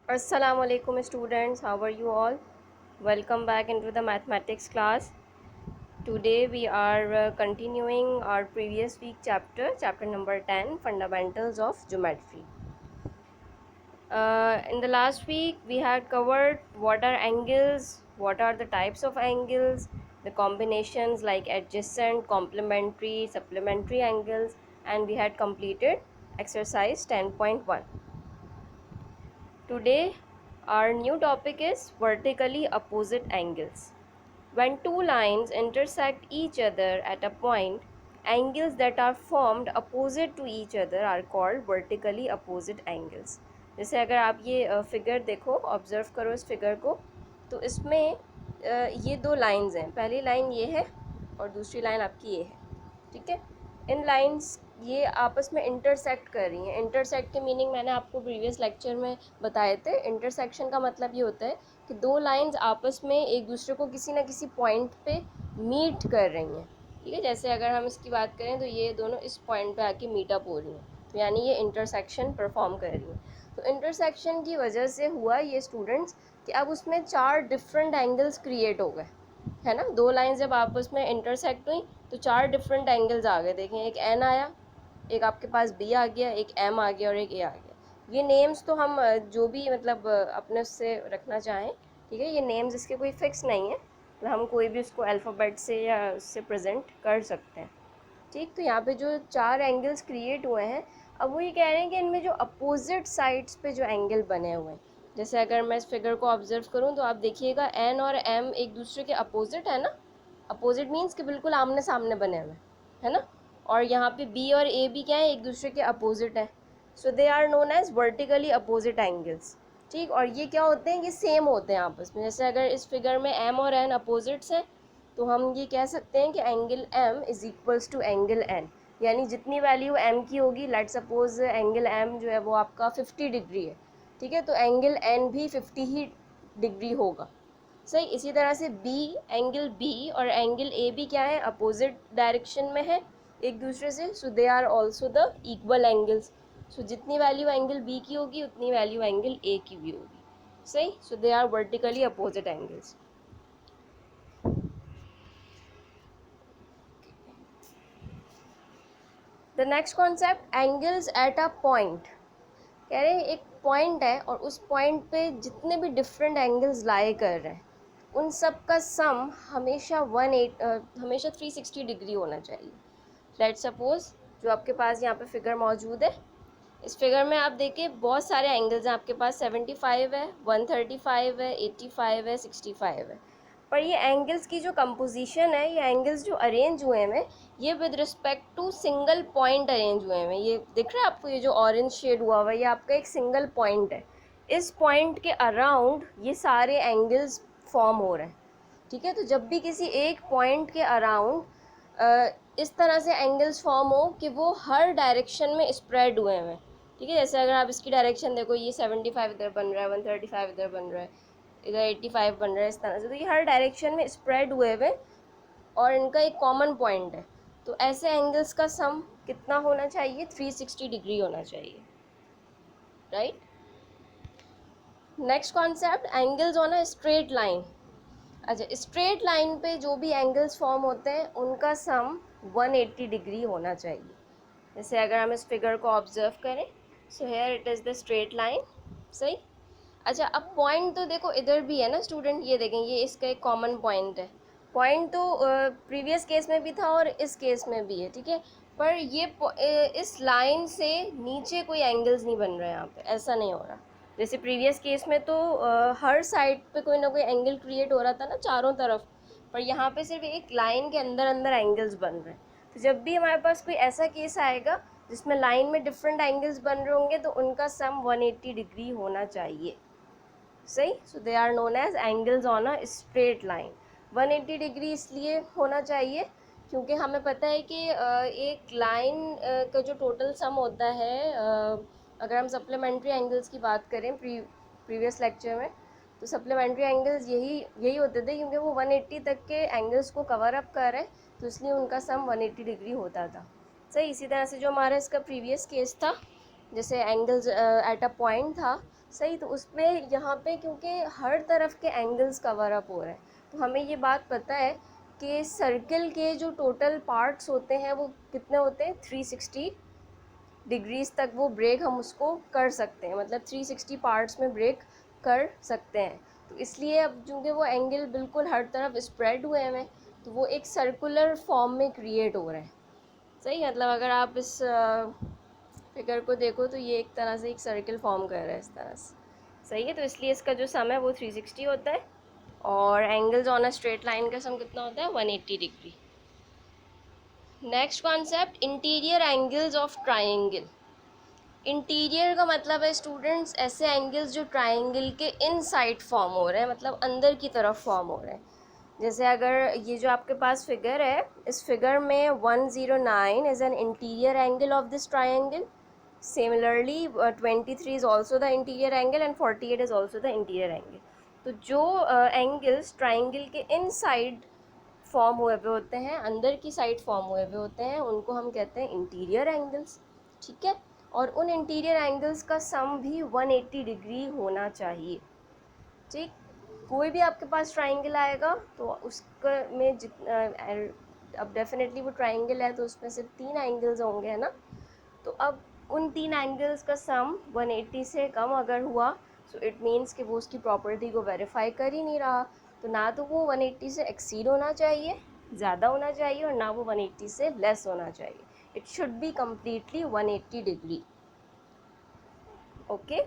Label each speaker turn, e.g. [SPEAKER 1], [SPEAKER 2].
[SPEAKER 1] Assalamu alaikum students, how are you all? Welcome back into the mathematics class. Today we are continuing our previous week chapter number 10, fundamentals of geometry. In the last week we had covered what are angles, what are the types of angles, the combinations like adjacent, complementary, supplementary angles, and we had completed exercise 10.1. Today our new topic is vertically opposite angles. When two lines intersect each other at a point, angles that are formed opposite to each other are called vertically opposite angles. जैसे अगर आप ये figure देखो, observe करो इस figure को, तो इसमें ये दो लाइंस हैं. पहली लाइन ये है और दूसरी लाइन आपकी ये है. ठीक है, इन लाइंस ये आपस में इंटरसेक्ट कर रही हैं. इंटरसेक्ट के मीनिंग मैंने आपको प्रीवियस लेक्चर में बताए थे. इंटरसेक्शन का मतलब ये होता है कि दो लाइंस आपस में एक दूसरे को किसी ना किसी पॉइंट पे मीट कर रही हैं. ठीक है, जैसे अगर हम इसकी बात करें तो ये दोनों इस पॉइंट पे आके मीट अप हो रही हैं, तो यानी ये इंटरसेक्शन परफॉर्म कर रही हैं. तो इंटरसेक्शन की वजह से हुआ ये स्टूडेंट्स कि अब उसमें चार डिफरेंट एंगल्स क्रिएट हो गए, है ना. दो लाइन जब आपस में इंटरसेक्ट हुई तो चार डिफरेंट एंगल्स आ गए. देखें, एक एन आया, एक आपके पास बी आ गया, एक एम आ गया और एक ए आ गया. ये नेम्स तो हम जो भी मतलब अपने उससे रखना चाहें, ठीक है. ये नेम्स इसके कोई फिक्स नहीं है, मतलब हम कोई भी उसको अल्फ़ाबेट से या उससे प्रेजेंट कर सकते हैं. ठीक, तो यहाँ पे जो चार एंगल्स क्रिएट हुए हैं, अब वो ये कह रहे हैं कि इनमें जो अपोजिट साइड्स पे जो एंगल बने हुए हैं, जैसे अगर मैं इस फिगर को ऑब्जर्व करूँ तो आप देखिएगा एन और एम एक दूसरे के अपोजिट है ना. अपोजिट मीन्स कि बिल्कुल आमने सामने बने हुए, है ना. और यहाँ पे बी और ए भी क्या है, एक दूसरे के अपोजिट हैं. So they are known as vertically opposite angles. ठीक, और ये क्या होते हैं, ये सेम होते हैं आपस में. जैसे अगर इस फिगर में एम और एन अपोजिट्स हैं तो हम ये कह सकते हैं कि angle M is equals to angle N. यानी जितनी वैल्यू एम की होगी, लेट सपोज एंगल एम जो है वो आपका 50 डिग्री है, ठीक है, तो एंगल एन भी 50 ही डिग्री होगा. सही, इसी तरह से बी, एंगल बी और एंगल ए भी क्या है, अपोजिट डायरेक्शन में है एक दूसरे से. So they are also the equal angles. So जितनी वैल्यू एंगल बी की होगी उतनी वैल्यू एंगल ए की भी होगी. सही, so they are vertically opposite angles. The next concept, angles at a point. कह रहे हैं एक पॉइंट है और उस पॉइंट पे जितने भी डिफरेंट एंगल्स लाए कर रहे हैं उन सब का सम हमेशा हमेशा 360 डिग्री होना चाहिए. लेट सपोज जो आपके पास यहाँ पे फिगर मौजूद है, इस फिगर में आप देखिए बहुत सारे एंगल्स हैं आपके पास. 75 है, 135 है, 85 है, 65 है. पर ये एंगल्स की जो कंपोजिशन है, ये एंगल्स जो अरेंज हुए हैं ये with respect to single point arrange हुए हैं. ये दिख रहा है आपको, ये जो ऑरेंज शेड हुआ हुआ है ये आपका एक सिंगल पॉइंट है. इस पॉइंट के अराउंड ये सारे एंगल्स फॉर्म हो रहे हैं. ठीक है, तो जब भी किसी एक पॉइंट के अराउंड इस तरह से एंगल्स फॉर्म हो कि वो हर डायरेक्शन में स्प्रेड हुए हैं. ठीक है, जैसे अगर आप इसकी डायरेक्शन देखो, ये 75 इधर बन रहा है, 135 इधर बन रहा है, इधर 85 बन रहा है, इस तरह से. तो ये हर डायरेक्शन में स्प्रेड हुए हुए और इनका एक कॉमन पॉइंट है. तो ऐसे एंगल्स का सम कितना होना चाहिए, 360 डिग्री होना चाहिए. Right. Next concept, angles on a straight line. अच्छा, स्ट्रेट लाइन पे जो भी एंगल्स फॉर्म होते हैं उनका सम 180 डिग्री होना चाहिए. जैसे अगर हम इस फिगर को ऑब्जर्व करें, so here it is the straight line. सही. अच्छा, अब पॉइंट तो देखो इधर भी है ना स्टूडेंट, ये देखें, ये इसका एक कॉमन पॉइंट है. पॉइंट तो प्रीवियस केस में भी था और इस केस में भी है. ठीक है, पर ये इस लाइन से नीचे कोई एंगल्स नहीं बन रहे हैं यहाँ पे, ऐसा नहीं हो रहा. जैसे प्रीवियस केस में तो हर साइड पे कोई ना कोई एंगल क्रिएट हो रहा था ना चारों तरफ, पर यहाँ पे सिर्फ एक लाइन के अंदर अंदर एंगल्स बन रहे हैं. तो जब भी हमारे पास कोई ऐसा केस आएगा जिसमें लाइन में डिफरेंट एंगल्स बन रहे होंगे तो उनका सम 180 डिग्री होना चाहिए. सही, so they are known as angles on a straight line. 180 degree इसलिए होना चाहिए क्योंकि हमें पता है कि एक लाइन का जो टोटल सम होता है, अगर हम सप्लीमेंट्री एंगल्स की बात करें प्रीवियस लेक्चर में, तो सप्लीमेंट्री एंगल्स यही यही होते थे क्योंकि वो 180 तक के एंगल्स को कवर अप कर रहे हैं, तो इसलिए उनका सम 180 डिग्री होता था. सही, इसी तरह से जो हमारा इसका प्रीवियस केस था, जैसे एंगल्स एट अ पॉइंट था, सही, तो उसमें यहाँ पे क्योंकि हर तरफ के एंगल्स कवर अप हो रहे हैं, तो हमें ये बात पता है कि सर्कल के जो टोटल पार्ट्स होते हैं वो कितने होते हैं, 360 डिग्रीज तक वो ब्रेक हम उसको कर सकते हैं, मतलब 360 पार्ट्स में ब्रेक कर सकते हैं। तो इसलिए अब चूँकि वो एंगल बिल्कुल हर तरफ स्प्रेड हुए हैं, तो वो एक सर्कुलर फॉर्म में क्रिएट हो रहे हैं। सही, मतलब अगर आप इस फिगर को देखो तो ये एक तरह से एक सर्कल फॉर्म कर रहा है इस तरह से। सही है, तो इसलिए इसका जो सम है वो 360 होता है, और angles on a straight line का सम कितना होता है, 180 degree. Next concept, interior angles of triangle. Interior का मतलब है स्टूडेंट्स ऐसे एंगल्स जो ट्राइंगल के इनसाइड फॉर्म हो रहे हैं, मतलब अंदर की तरफ फॉर्म हो रहे हैं। जैसे अगर ये जो आपके पास फिगर है, इस फिगर में 109 is an interior angle of this triangle. Similarly, 23 is also the interior angle and 48 is also the interior angle. तो जो एंगल्स ट्राइंगल के इनसाइड फॉर्म हुए हुए होते हैं, अंदर की साइड फॉर्म हुए हुए होते हैं, उनको हम कहते हैं इंटीरियर एंगल्स। ठीक है, और उन इंटीरियर एंगल्स का सम भी 180 डिग्री होना चाहिए। ठीक, कोई भी आपके पास ट्राइंगल आएगा तो उसका में जितना, अब डेफिनेटली वो ट्राइंगल है तो उसमें सिर्फ 3 एंगल्स होंगे, है ना। तो अब उन 3 एंगल्स का सम 180 से कम अगर हुआ, सो इट मीन्स कि वो उसकी प्रॉपर्टी को वेरीफाई कर ही नहीं रहा। तो ना तो वो 180 से एक्सीड होना चाहिए, ज़्यादा होना चाहिए, और ना वो 180 से लेस होना चाहिए। It should be completely 180 degree. Okay.